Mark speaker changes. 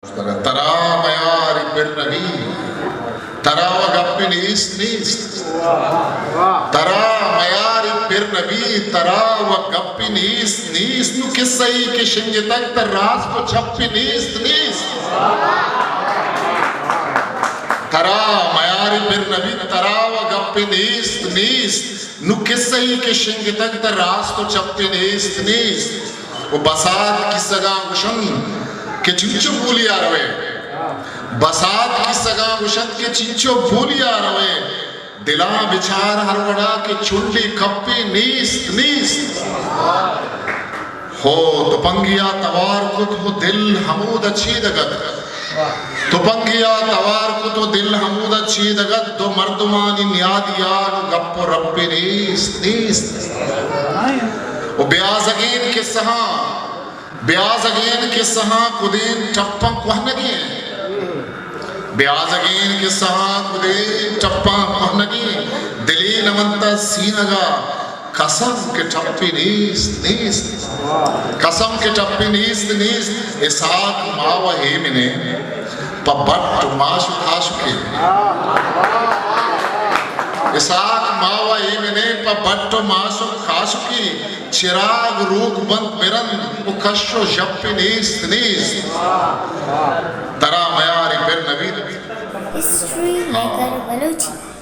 Speaker 1: Tara mayari pernavi, tara wagappi nis. Tara mayari pernavi, tara wagappi nis. Nu kisai ke shinge tak taras ko chappi nis. Tara mayari pernavi, tara wagappi nis. Nu kisai ke shinge tak taras ko chappi nis. वो बसात की सगा गुशन के चिंचो बोलिया रवे बसात की सगा गुशन के चिंचो बोलिया रवे दिला बिचार हरवड़ा के चुंडी कप्पी नीस हो तो पंगिया तवार को तो दिल हमूद अच्छी दगत तो पंगिया तवार को तो दिल हमूद अच्छी दगत दो मर्दमानी न्यादिया गप्पो रब्बी नीस वो ब्याज अगेन के सहा कुदेन टप्पा कहनगी ब्याज अगेन के सहा कुदेन टप्पा कहनगी दिली नमंता सीनगा कसम के टप्पी नीस कसम के टप्पी नीस इसाक मावा हे मिने पब्बट माशु खाशुके इसाक मावा हे मिने पब्बट माशु खाशुकी चिराग रूक बंद मिरन उकशो जप्पी नीस तरा मयारी फिर नबी
Speaker 2: हिस्ट्री लेकर बलूची